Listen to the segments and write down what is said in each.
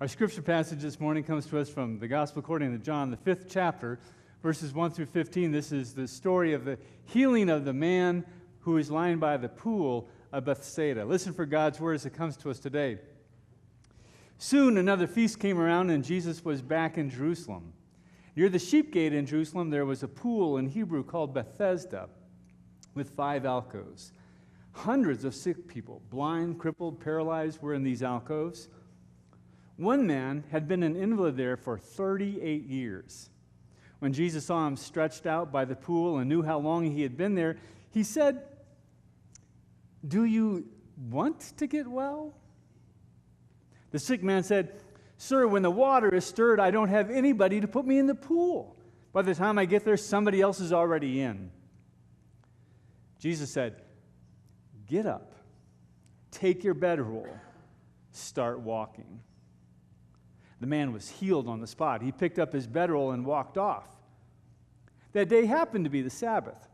Our scripture passage this morning comes to us from the Gospel according to John, the 5th chapter, verses 1 through 15. This is the story of the healing of the man who is lying by the pool of Bethsaida. Listen for God's word as it comes to us today. Soon another feast came around, and Jesus was back in Jerusalem. Near the sheep gate in Jerusalem, there was a pool in Hebrew called Bethesda, with 5 alcoves. Hundreds of sick people, blind, crippled, paralyzed, were in these alcoves. One man had been an invalid there for 38 years. When Jesus saw him stretched out by the pool and knew how long he had been there, he said, "Do you want to get well?" The sick man said, "Sir, when the water is stirred, I don't have anybody to put me in the pool. By the time I get there, somebody else is already in." Jesus said, "Get up, take your bedroll, start walking." The man was healed on the spot. He picked up his bedroll and walked off. That day happened to be the Sabbath.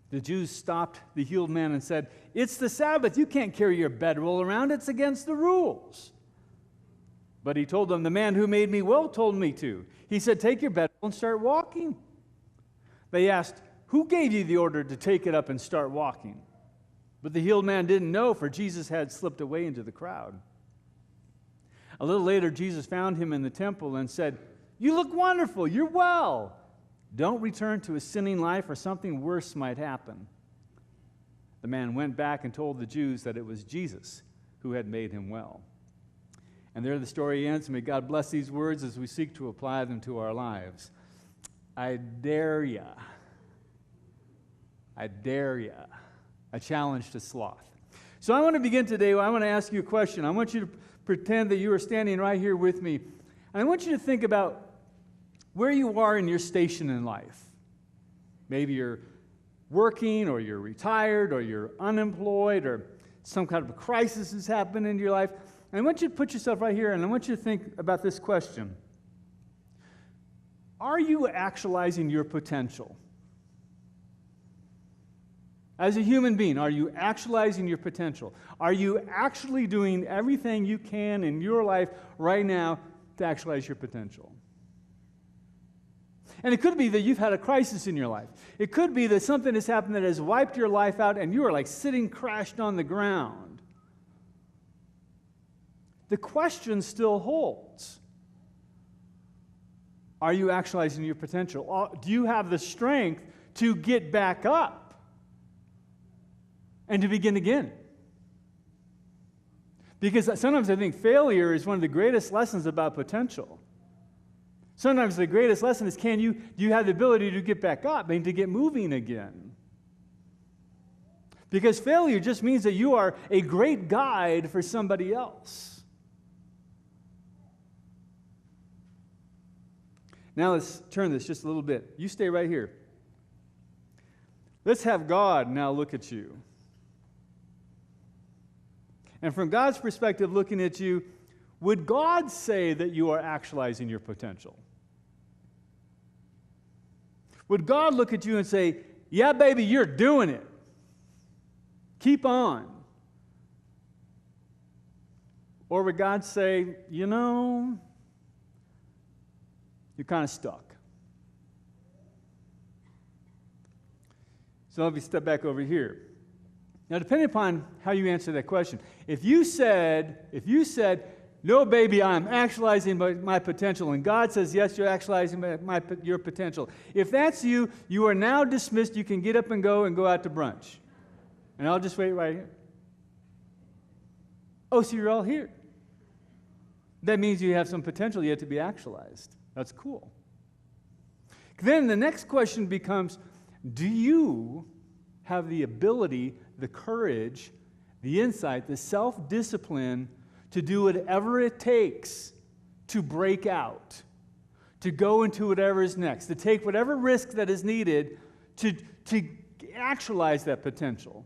The Jews stopped the healed man and said, "It's the Sabbath. You can't carry your bedroll around. It's against the rules." But he told them, "The man who made me well told me to." He said, "Take your bedroll and start walking." They asked, "Who gave you the order to take it up and start walking?" But the healed man didn't know, for Jesus had slipped away into the crowd. A little later, Jesus found him in the temple and said, "You look wonderful. You're well. Don't return to a sinning life, or something worse might happen." The man went back and told the Jews that it was Jesus who had made him well. And there the story ends. May God bless these words as we seek to apply them to our lives. I dare ya. A challenge to sloth. So I want to begin today. I want to ask you a question. I want you to pretend that you are standing right here with me. And I want you to think about where you are in your station in life. Maybe you're working, or you're retired, or you're unemployed, or some kind of a crisis has happened in your life. And I want you to put yourself right here, and I want you to think about this question. Are you actualizing your potential? As a human being, are you actualizing your potential? Are you actually doing everything you can in your life right now to actualize your potential? And it could be that you've had a crisis in your life. It could be that something has happened that has wiped your life out, and you are like sitting crashed on the ground. The question still holds. Are you actualizing your potential? Do you have the strength to get back up and to begin again? Because sometimes I think failure is one of the greatest lessons about potential. Sometimes the greatest lesson is, do you have the ability to get back up and to get moving again? Because failure just means that you are a great guide for somebody else. Now let's turn this just a little bit. You stay right here. Let's have God now look at you. And from God's perspective, looking at you, would God say that you are actualizing your potential? Would God look at you and say, "Yeah, baby, you're doing it. Keep on"? Or would God say, "You know, you're kind of stuck"? So let me step back over here. Now, depending upon how you answer that question, if you said, "No, baby, I'm actualizing my potential," and God says, "Yes, you're actualizing your potential," if that's you, you are now dismissed. You can get up and go out to brunch. And I'll just wait right here. Oh, so you're all here. That means you have some potential yet to be actualized. That's cool. Then the next question becomes, do you have the ability, the courage, the insight, the self-discipline to do whatever it takes to break out, to go into whatever is next, to take whatever risk that is needed to actualize that potential?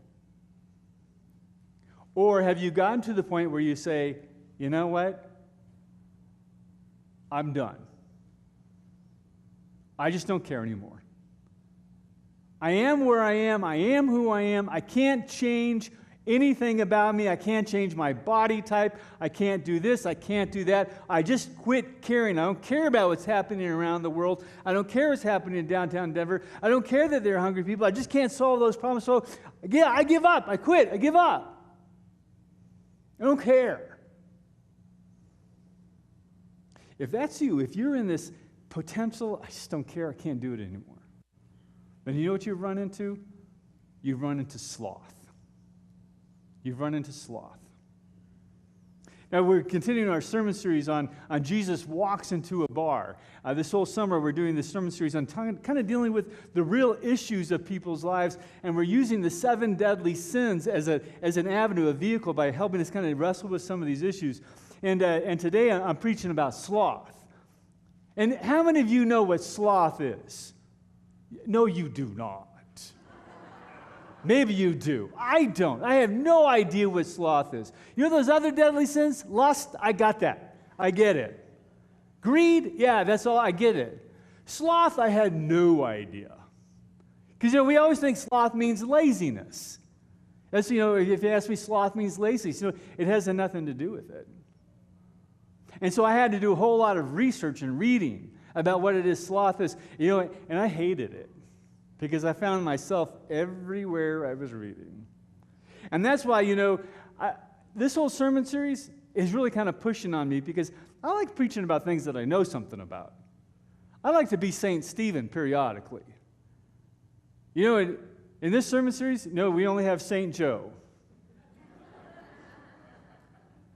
Or have you gotten to the point where you say, "You know what? I'm done. I just don't care anymore. I am where I am. I am who I am. I can't change anything about me. I can't change my body type. I can't do this. I can't do that. I just quit caring. I don't care about what's happening around the world. I don't care what's happening in downtown Denver. I don't care that there are hungry people. I just can't solve those problems. So, yeah, I give up. I quit. I give up. I don't care. If that's you, if you're in this potential, I just don't care, I can't do it anymore, then you know what you've run into? You've run into sloth. You've run into sloth. Now, we're continuing our sermon series on Jesus walks into a bar. This whole summer, we're doing this sermon series on kind of dealing with the real issues of people's lives, and we're using the 7 deadly sins as an avenue, a vehicle, by helping us kind of wrestle with some of these issues. And today, I'm preaching about sloth. And how many of you know what sloth is? No, you do not. Maybe you do. I don't. I have no idea what sloth is. You know those other deadly sins? Lust, I got that. I get it. Greed, yeah, that's all. I get it. Sloth, I had no idea. Because we always think sloth means laziness. That's, if you ask me, sloth means lazy. So it has nothing to do with it. And so I had to do a whole lot of research and reading about what it is sloth is, and I hated it because I found myself everywhere I was reading. And that's why, this whole sermon series is really kind of pushing on me because I like preaching about things that I know something about. I like to be St. Stephen periodically. In this sermon series, we only have St. Joe.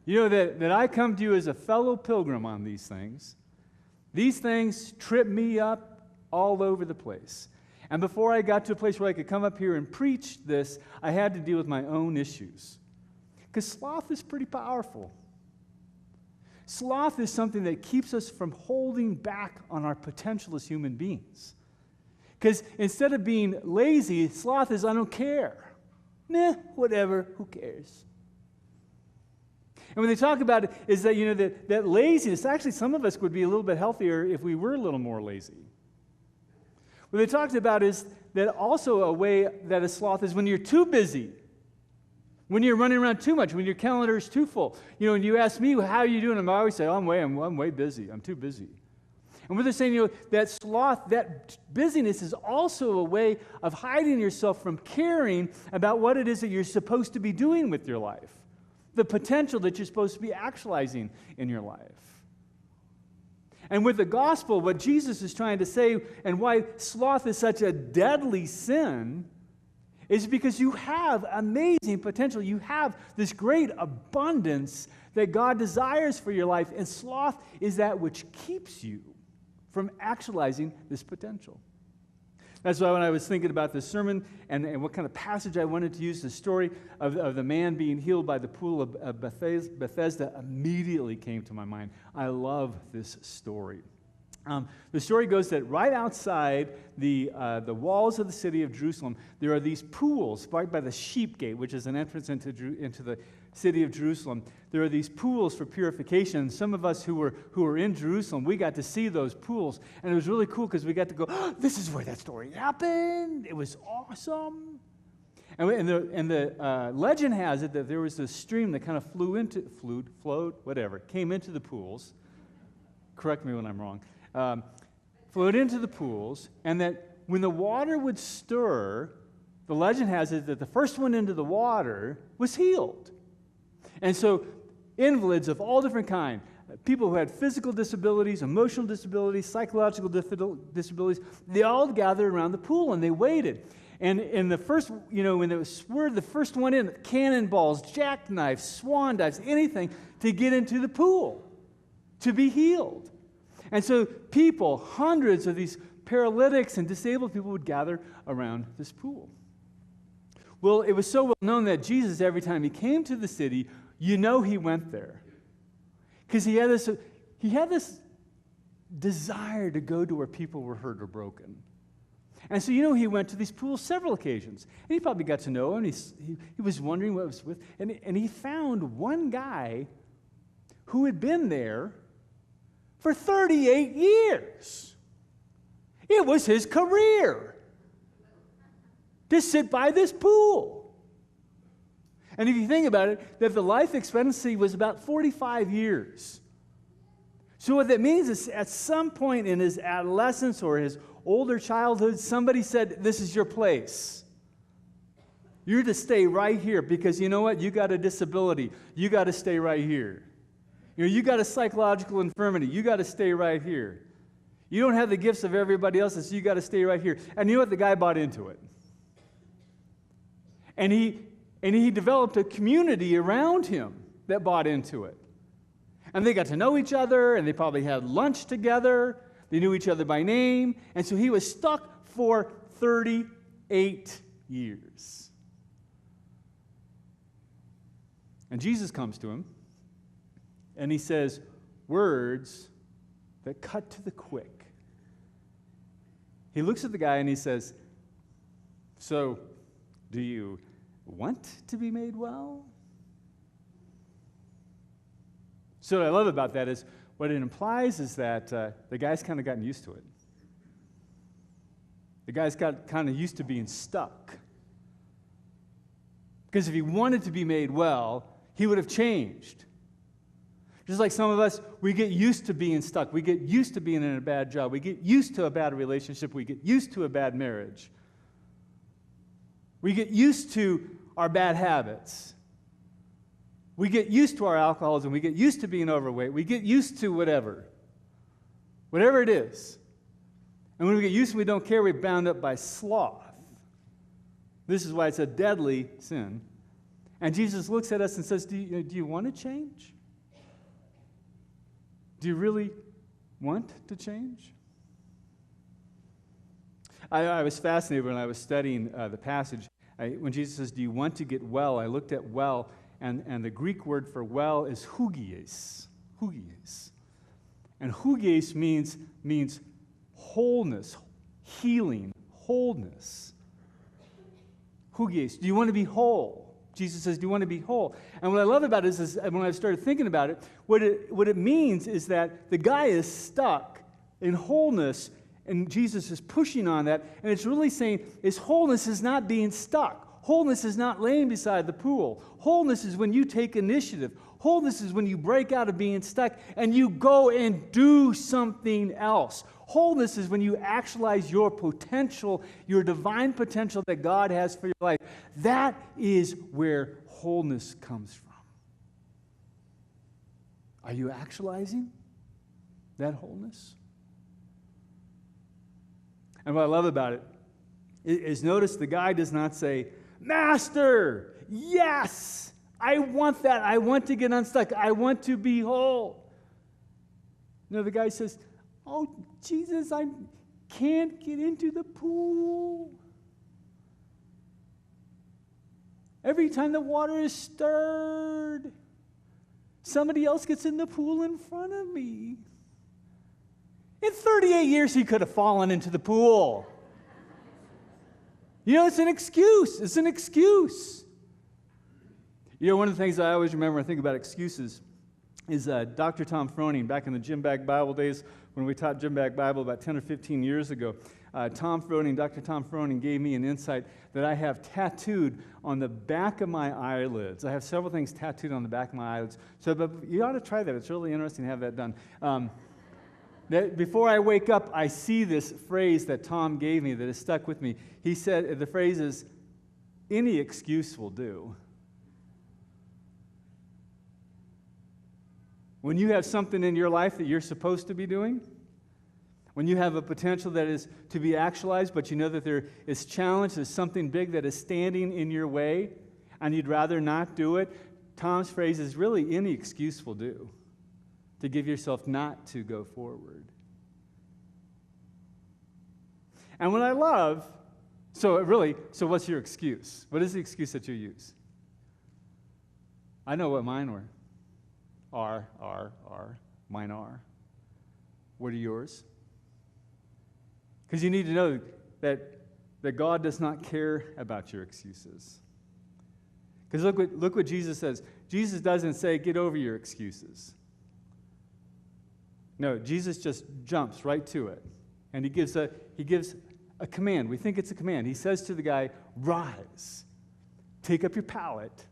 That I come to you as a fellow pilgrim on these things. These things trip me up all over the place. And before I got to a place where I could come up here and preach this, I had to deal with my own issues. Because sloth is pretty powerful. Sloth is something that keeps us from holding back on our potential as human beings. Because instead of being lazy, sloth is, I don't care. Nah, whatever, who cares? And when they talk about it, is that, that laziness, actually some of us would be a little bit healthier if we were a little more lazy. What they talked about is that also a way that a sloth is when you're too busy, when you're running around too much, when your calendar is too full. When you ask me, how are you doing? I always say, I'm way busy. I'm too busy. And what they're saying, that sloth, that busyness is also a way of hiding yourself from caring about what it is that you're supposed to be doing with your life. The potential that you're supposed to be actualizing in your life. And with the gospel, what Jesus is trying to say, and why sloth is such a deadly sin, is because you have amazing potential. You have this great abundance that God desires for your life, and sloth is that which keeps you from actualizing this potential. That's why when I was thinking about this sermon and what kind of passage I wanted to use, the story of the man being healed by the pool of Bethesda immediately came to my mind. I love this story. The story goes that right outside the walls of the city of Jerusalem, there are these pools right by the sheep gate, which is an entrance into the city of Jerusalem. There are these pools for purification. Some of us who were in Jerusalem, we got to see those pools, and it was really cool because we got to go, this is where that story happened. It was awesome. And the legend has it that there was this stream that kind of came into the pools. Correct me when I'm wrong. Flowed into the pools, and that when the water would stir, the legend has it that the first one into the water was healed. And so invalids of all different kinds, people who had physical disabilities, emotional disabilities, psychological disabilities, they all gathered around the pool and they waited. And in the first, when it was swerved, the first one in, cannonballs, jackknives, swan dives, anything to get into the pool, to be healed. And so people, hundreds of these paralytics and disabled people would gather around this pool. Well, it was so well known that Jesus, every time he came to the city, he went there. Because he had this desire to go to where people were hurt or broken. And so, he went to these pools several occasions. And he probably got to know him, and he was wondering what it was with. And he found one guy who had been there for 38 years. It was his career to sit by this pool. And if you think about it, that the life expectancy was about 45 years. So what that means is at some point in his adolescence or his older childhood, somebody said, this is your place. You're to stay right here because you know what? You got a disability. You got to stay right here. You got a psychological infirmity. You got to stay right here. You don't have the gifts of everybody else, so you got to stay right here. And you know what? The guy bought into it. And he developed a community around him that bought into it. And they got to know each other, and they probably had lunch together. They knew each other by name. And so he was stuck for 38 years. And Jesus comes to him, and he says words that cut to the quick. He looks at the guy and he says, so, do you want to be made well? So what I love about that is what it implies is that the guy's kind of gotten used to it. The guy's got kind of used to being stuck. Because if he wanted to be made well, he would have changed. Just like some of us, we get used to being stuck. We get used to being in a bad job. We get used to a bad relationship. We get used to a bad marriage. We get used to our bad habits. We get used to our alcoholism. We get used to being overweight. We get used to whatever it is. And when we get used to it, we don't care. We're bound up by sloth. This is why it's a deadly sin. And Jesus looks at us and says, do you want to change? Do you really want to change? I was fascinated when I was studying the passage. When Jesus says, do you want to get well? I looked at well, and the Greek word for well is hugies. Hugies. And hugies means wholeness, healing, wholeness. Hugies. Do you want to be whole? Jesus says, do you want to be whole? And what I love about it is when I started thinking about it, what it means is that the guy is stuck in wholeness, and Jesus is pushing on that, and it's really saying wholeness is not being stuck. Wholeness is not laying beside the pool. Wholeness is when you take initiative. Wholeness is when you break out of being stuck and you go and do something else. Wholeness is when you actualize your potential, your divine potential that God has for your life. That is where wholeness comes from. Are you actualizing that wholeness? And what I love about it is notice the guy does not say, Master, yes, I want that. I want to get unstuck. I want to be whole. No, the guy says, oh, Jesus, I can't get into the pool. Every time the water is stirred, somebody else gets in the pool in front of me. In 38 years, he could have fallen into the pool. It's an excuse. It's an excuse. One of the things I always remember when I think about excuses is Dr. Tom Froning, back in the Gym Bag Bible days when we taught Gym Bag Bible about 10 or 15 years ago. Dr. Tom Froning gave me an insight that I have tattooed on the back of my eyelids. I have several things tattooed on the back of my eyelids. But you ought to try that. It's really interesting to have that done. That before I wake up, I see this phrase that Tom gave me that has stuck with me. He said, the phrase is, any excuse will do. When you have something in your life that you're supposed to be doing, when you have a potential that is to be actualized, but you know that there is challenge, there's something big that is standing in your way, and you'd rather not do it, Tom's phrase is really any excuse will do to give yourself not to go forward. And what I love, so what's your excuse? What is the excuse that you use? I know what mine were. Mine are. What are yours? Because you need to know that God does not care about your excuses. Because look what Jesus says. Jesus doesn't say, get over your excuses. No, Jesus just jumps right to it. And he gives a command. We think it's a command. He says to the guy, rise, take up your pallet,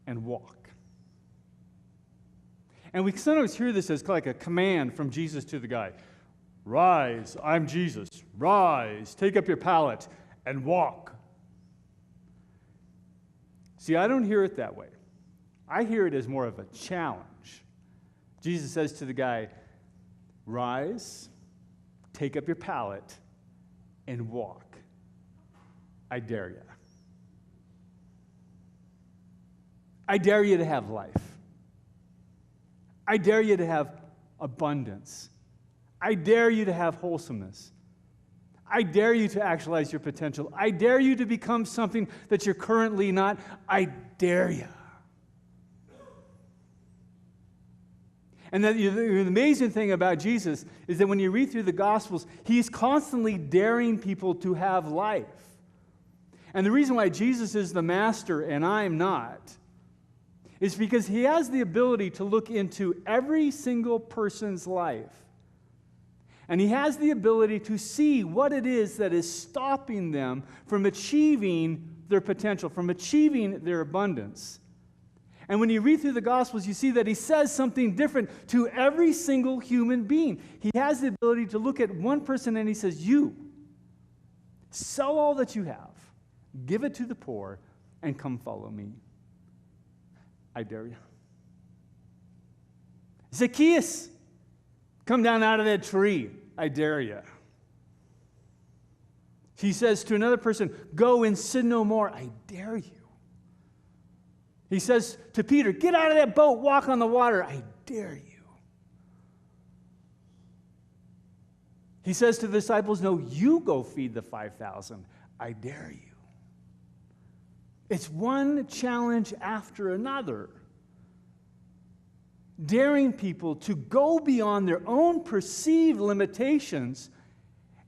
and walk. And we sometimes hear this as like a command from Jesus to the guy. Rise, I'm Jesus. Rise, take up your pallet and walk. See, I don't hear it that way. I hear it as more of a challenge. Jesus says to the guy, rise, take up your pallet, and walk. I dare you. I dare you to have life. I dare you to have abundance. I dare you to have wholesomeness. I dare you to actualize your potential. I dare you to become something that you're currently not. I dare you. And the amazing thing about Jesus is that when you read through the Gospels, he's constantly daring people to have life. And the reason why Jesus is the master and I'm not is because he has the ability to look into every single person's life. And he has the ability to see what it is that is stopping them from achieving their potential, from achieving their abundance. And when you read through the Gospels, you see that he says something different to every single human being. He has the ability to look at one person and he says, you, sell all that you have, give it to the poor, and come follow me. I dare you. Zacchaeus, come down out of that tree. I dare you. He says to another person, go and sin no more. I dare you. He says to Peter, get out of that boat, walk on the water. I dare you. He says to the disciples, no, you go feed the 5,000. I dare you. It's one challenge after another. Daring people to go beyond their own perceived limitations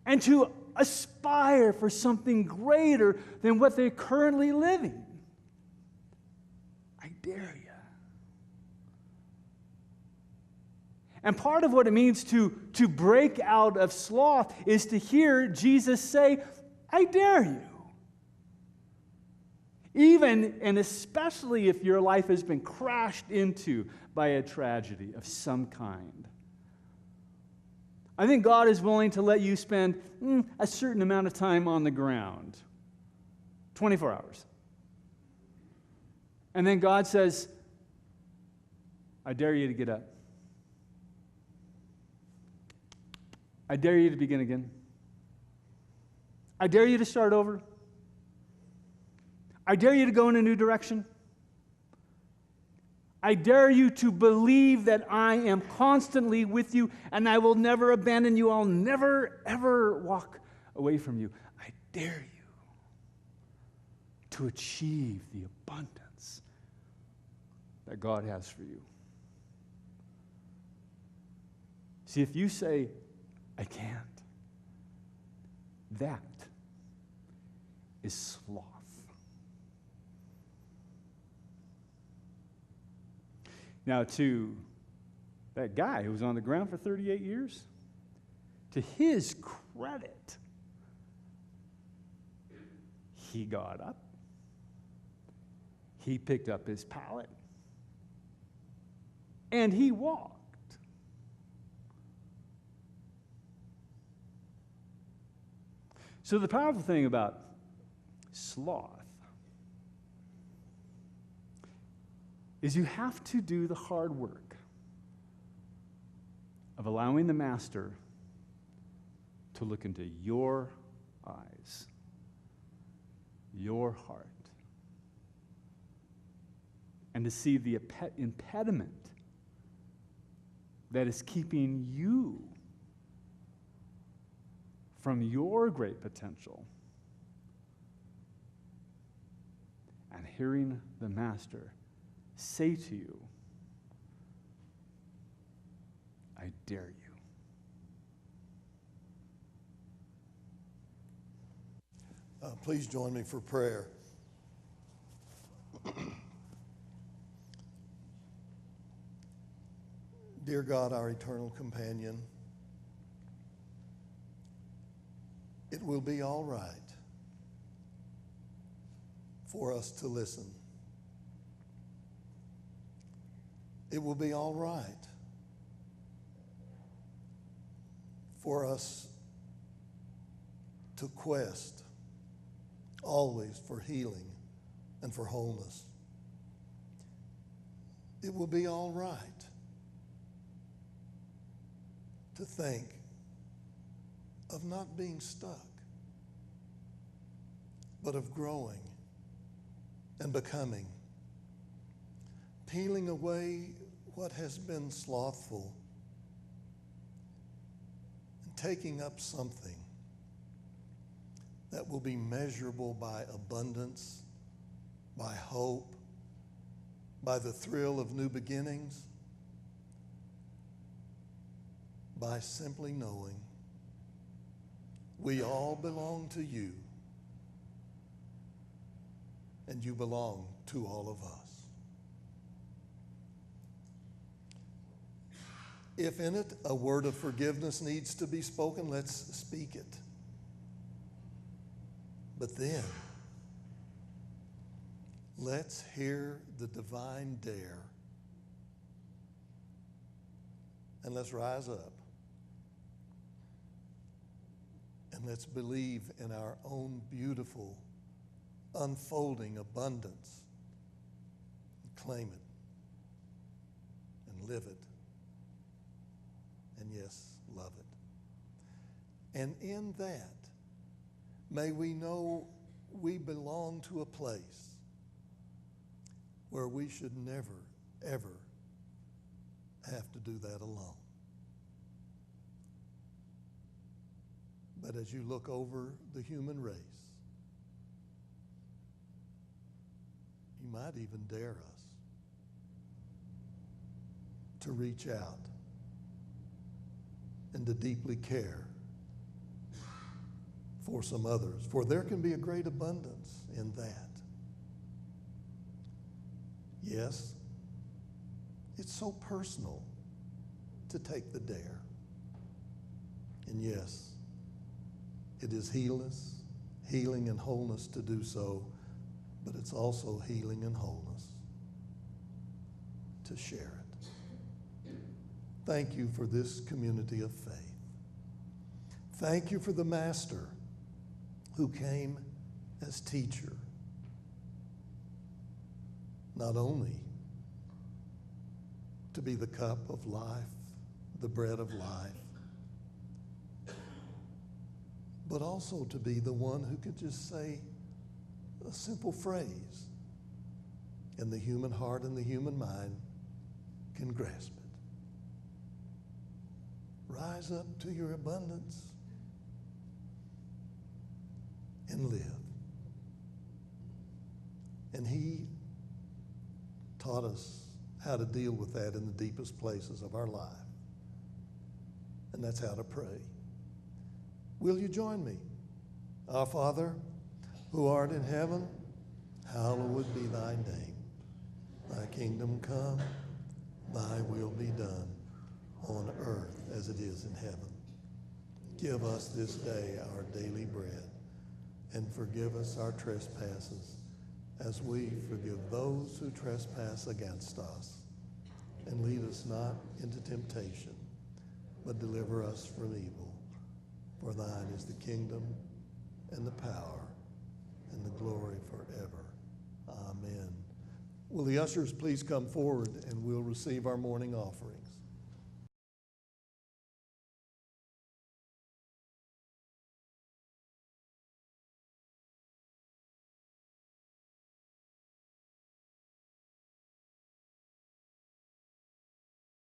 and to aspire for something greater than what they're currently living. I dare you. And part of what it means to break out of sloth is to hear Jesus say, I dare you. Even and especially if your life has been crashed into by a tragedy of some kind. I think God is willing to let you spend a certain amount of time on the ground. 24 hours. And then God says, I dare you to get up. I dare you to begin again. I dare you to start over. I dare you to go in a new direction. I dare you to believe that I am constantly with you and I will never abandon you. I'll never, ever walk away from you. I dare you to achieve the abundance that God has for you. See, if you say, I can't, that is sloth. Now, to that guy who was on the ground for 38 years, to his credit, he got up, he picked up his pallet, and he walked. So the powerful thing about sloth is you have to do the hard work of allowing the master to look into your eyes, your heart, and to see the impediment that is keeping you from your great potential, and hearing the master say to you, I dare you. Please join me for prayer. Dear God, our eternal companion, it will be all right for us to listen It will be all right for us to quest always for healing and for wholeness. It will be all right to think of not being stuck, but of growing and becoming, peeling away what has been slothful and taking up something that will be measurable by abundance, by hope, by the thrill of new beginnings, by simply knowing we all belong to you and you belong to all of us. If in it a word of forgiveness needs to be spoken, let's speak it. But then, let's hear the divine dare and let's rise up and let's believe in our own beautiful, unfolding abundance and claim it and live it and yes, love it. And in that, may we know we belong to a place where we should never, ever have to do that alone. But as you look over the human race, you might even dare us to reach out and to deeply care for some others, for there can be a great abundance in that. Yes, it's so personal to take the dare. And yes, it is healing and wholeness to do so, but it's also healing and wholeness to share it. Thank you for this community of faith. Thank you for the Master who came as teacher, not only to be the cup of life, the bread of life, but also to be the one who could just say a simple phrase, and the human heart and the human mind can grasp it. Rise up to your abundance and live. And he taught us how to deal with that in the deepest places of our life. And that's how to pray. Will you join me? Our Father, who art in heaven, hallowed be thy name. Thy kingdom come, thy will be done on earth as it is in heaven. Give us this day our daily bread, and forgive us our trespasses, as we forgive those who trespass against us. And lead us not into temptation, but deliver us from evil. For thine is the kingdom and the power and the glory forever. Amen. Will the ushers please come forward and we'll receive our morning offerings.